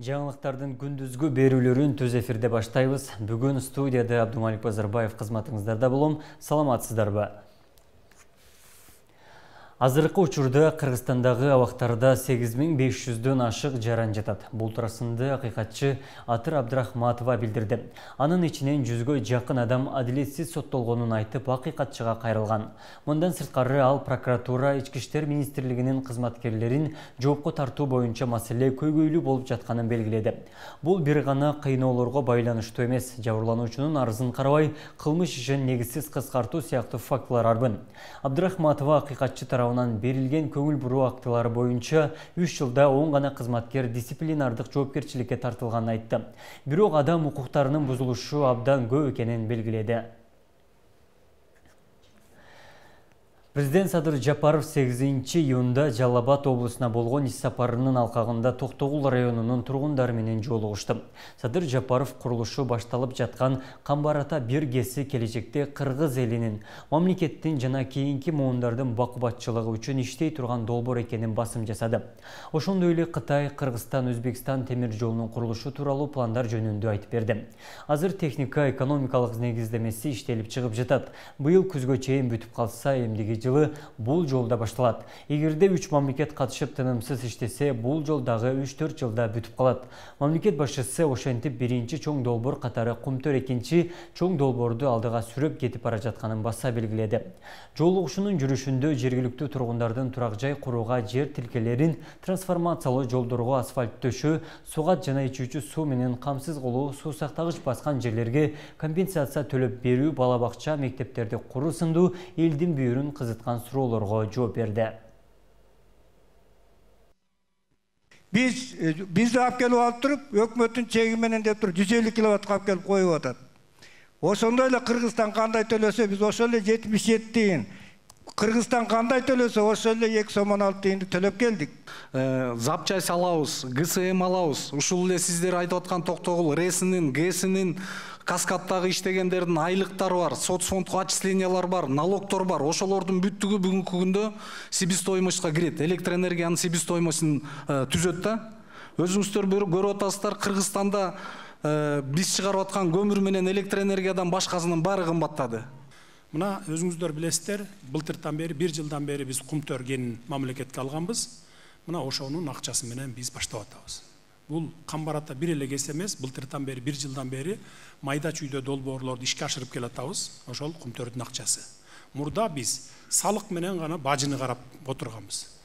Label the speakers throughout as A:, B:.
A: Жаңылыктардын күндүзгү берүүлөрүн төз эфирде баштайбыз. Бүгүн студияда Абдумалик Базарбаев кызматыңыздарда болом. Саламатсыздарбы? Азыркы учурда Кыргызстандагы абактарда 8500дөн ашык жаран жатат. Бул туурасында акыйкатчы Атыр Абдрахматова билдирди. Анын ичинен 100гө жакын адам адилетсиз соттолгонун айтып, акыйкатчыга кайрылган. Мындан сырткары ал прокуратура, Ички иштер министрлигинин кызматкерлерин жоопко тартуу боюнча маселе көйгөйлүү болуп жатканын белгиледи. Бул бир гана кыйноолорго байланыштуу эмес, жабырлануучунун арызын карабай, кылмыш ишин негизсиз кыскартуу сыяктуу фактылар арбын. Абдрахматова акыйкатчы берилген көңүл буруу актылары боюнча 3 жылда 10 гана кызматкер дисциплинардык жоопкерчиликке тартылганын айтты. Бирок адам укуктарынын бузулушу абдан көп экенин белгиледи. Президент Садыр Жапаров 8-июнда Жалал Абад облусуна болгон иш сапарынын алкагында Токтогул районунун тургундары менен жолугушту. Садыр Жапаров курулушу башталып жаткан Камбар-Ата бир ГЭСи келечекте кыргыз элинин, мамлекеттин жана кийинки муундардын бакубатчылыгы үчүн иштей турган долбоор экенин басым жасады. Ошондой эле Кытай, Кыргызстан, Өзбекстан темир жолунун курулушу тууралуу пландар жөнүндө айтып берди. Азыр техника экономикалык негиздемеси иштелип чыгып жатат. Быйыл күзгө чейин бүтүп калса, эмдиги жылы бул жолда башталат. Эгерде 3 мамлекет катышып тынымсыз иштесе, бул жол дагы 3-4 жылда бүтүп калат. Мамлекет башчысы ошентип биринчи чоң долбоор катары Кумтөр экинчи чоң долбоорду алдыга сүрөп кетип бара жатканын баса белгиледи. Жолугушуунун жүрүшүндө жергиликтүү тургундардын турак жай курууга жер тилкелерин, трансформациялуу жолдорго асфальт төшөө, сугат жана ичүүчү суу менен камсыз кылуу, суу сактагыч баскан жерлерге компенсация төлөп берүү, бала бакча, мектептерди куруу сындуу элдин бүйүрүн кызыткан суроолорго жооп берди.
B: Бизди алып келип алып туруп, өкмөттүн чеги менен деп туруп 150 киловаттка алып келип коюп атат. Ошондой эле Кыргызстан кандай төлөсө, биз ошол эле 77 тыйын. Кыргызстан кандай төлөсө, ошол эле 2,6 тыйынды төлөп келдик.
C: Запчасть алабыз, ГСМ алабыз. Ушул эле сиздер айтып аткан Токтогул РЭСинин, ГЭСинин, Каскадтагы иштегендердин айлыктары бар, соцфондко отчислениялар бар, налогтор бар. Ошолордун бүттүгү бүгүнкү күндө себестоимостька кирет. Электроэнергиянын себестоимостун түзөт да. Өзүңүздөр көрүп атасыздар, Кыргызстанда биз чыгарып аткан көмүр менен электроэнергиядан башкасынын баары кымбаттады.
D: Мына өзүңүздөр билесиздер, былтыртан бери, 1 жылдан бери биз Кумтөр кенин мамлекетке алганбыз. Мына ошонун акчасы менен биз баштап атабыз. Бул Камбар-Ата бир эле ГЭС эмес, былтыртан бери, 1 жылдан бери майда чүйдө долбоорлорду ишке ашырып келатабыз. Ошол Кумтөрдүн акчасы. Мурда биз салык менен гана бажыны карап отурганбыз.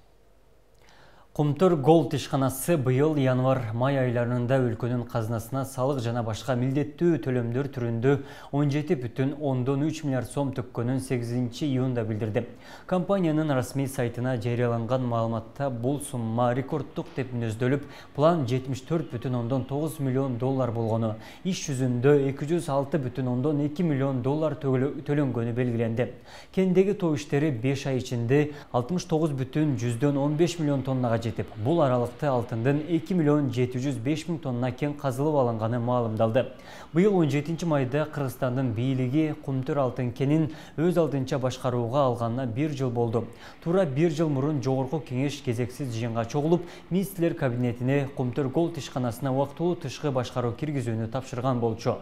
A: Кумтөр Голд ишканасы быйыл январ-май айларында өлкөнүн казынасына салык жана башка милдеттүү төлөмдөр түрүндө 17,3 миллиард сом төккөнүн 8-июнда билдирди. Компаниянын расмий сайтына жарыяланган маалыматта бул сумма рекорддук деп мүнөздөлүп, план 74,9 миллион доллар болгону, иш жүзүндө 206,2 миллион доллар төлөнгөнү белгиленди. Кендеги тоо иштери 5 ай ичинде 69,15 миллион тоннага жетип, бул аралыкта алтындын 2 миллион 705 миң тонна кен казылып алынганы маалымдалды. Быйыл 17 майда Кыргызстандын бийлиги Кумтөр алтын кенин өз алдынча башкарууга алганына 1 жыл болду. Туура 1 жыл мурун Жогорку кеңеш кезексиз жыйынга чогулуп, министрлер кабинетине Кумтөр Голд ишканасына убактылуу тышкы башкаруу киргизүүнү тапшырган болчу.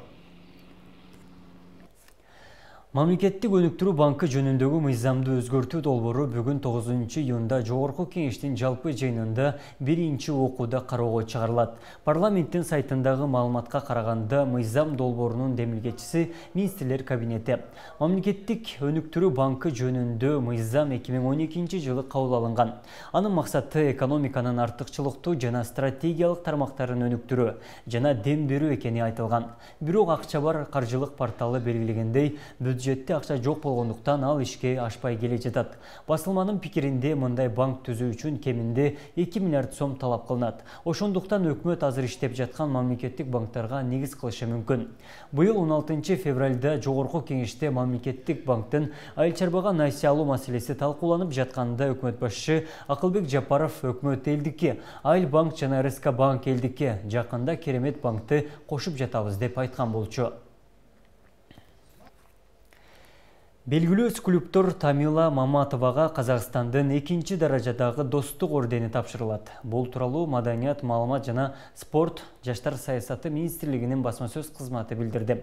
A: Мамлекеттик өнүктүрүү банкы жөнүндөгү мыйзамды өзгөртүү долбоору бүгүн 9-июнда Жогорку кеңештин жалпы жыйынында биринчи окууда кароого чыгарылат. Парламенттин сайтындагы маалыматка караганда, мыйзам долбоорунун демилгечиси министрлер кабинети. Мамлекеттик өнүктүрүү банкы жөнүндө мыйзам 2012 жылы кабыл алынган. Анын максаты экономиканын артыкчылыктуу жана стратегиялык тармактарын өнүктүрүү жана дем берүү экени айтылган. Бирок акча бар каржылык порталы белгилегендей, бюджетте акча жок болгондуктан ал ишке ашпай келе жатат. Басылманын пикиринде мындай банк түзүү үчүн кеминде 2 миллиард сом талап кылынат. Ошондуктан өкмөт азыр иштеп жаткан мамлекеттик банктарга негиз кылышы мүмкүн. Быйыл 16 февралда Жогорку кеңеште мамлекеттик банктын айыл чарбага найся алуу маселеси талкууланып жатканда өкмөт башчы Акылбек Жапаров өкмөт элдикке, Айыл банк жана РСК банк элдикке, жакында Керемет банкты кошуп жатабыз деп айткан болчу. Белгілүү скульптор Тамила Маматовага Казакстандын 2-нчи даражадагы достук ордени тапшырылат. Бул тууралуу Маданият, маалымат жана спорт жаштар саясаты министрлигинин басма сөз кызматы билдирди.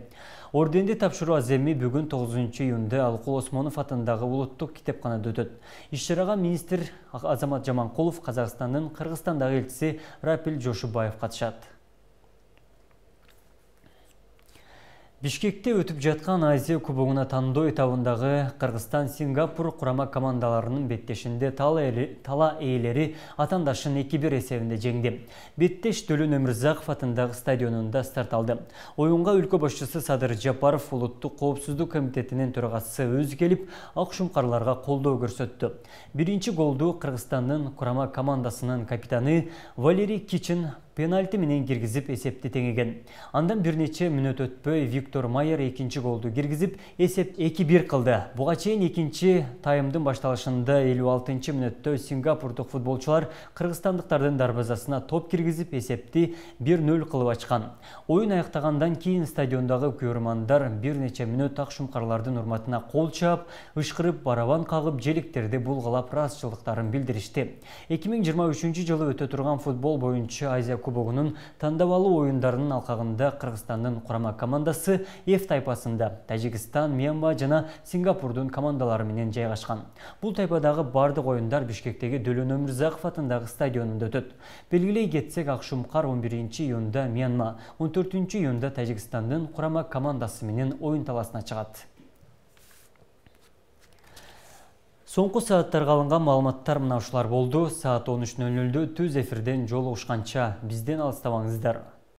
A: Орденди тапшыруу аземи бүгүн 9-июнда Алкул Осмонов атындагы улуттук китепканада өтөт. Иш-чарага министр Азамат Жаманкулов, Казакстандын Кыргызстандагы элчиси Рапил Жошубаев катышат. Бишкекте өтүп жаткан Азия кубогуна тандоо этабындагы Кыргызстан-Сингапур курама командаларынын беттешинде тала ээлери атандашын 2-1 эсебинде жеңди. Беттеш Төлөн Өмүрзаков атындагы стадионунда старт алды. Оюнга өлкө башчысы Садыр Жапаров, улуттук коопсуздук комитетинин төрагасы өзү келип, ак шумкарларга колдоо көрсөттү. Биринчи голду Кыргызстандын курама командасынын капитаны Валерий Кичин пенальти менен киргизип эсепти теңеген. Андан бир нече мүнөт өтпөй Виктор Майер экинчи голду киргизип эсеп 2-1 кылды. Буга чейин экинчи таймдын башталышында 56-чы мүнөттө сингапурдук футболчулар кыргызстандыктардын дарбазасына топ киргизип эсепти 1-0 кылып ачкан. Оюн аяктагандан кийин стадиондогу көрөрмандар бир нече мүнөт ак шумкарлардын урматына кол чаап, ышкырып, барабан кагып, желектерди булгалап ыраазычылыктарын билдиришти. 2023-жылы өтө турган футбол боюнча Азия кубогунун тандабалуу оюндарынын алкагында Кыргызстандын курама командасы F тайпасында Тажикстан, Мьянма жана Сингапурдун командалары менен жайгашкан. Бул тайпадагы бардык оюндар Бишкектеги Төлөн Өмүрзаков атындагы стадионунда өтөт. Белгилей кетсек, Акшумкар 11-июнда Мьянма, 14-июнда Тажикстандын курама командасы менен оюн таласына чыгат. Соңку сааттарга алынган маалыматтар мына ушулар болду. Саат 13:00 түз эфирден жолугушканча бизден алыстабаңыздар.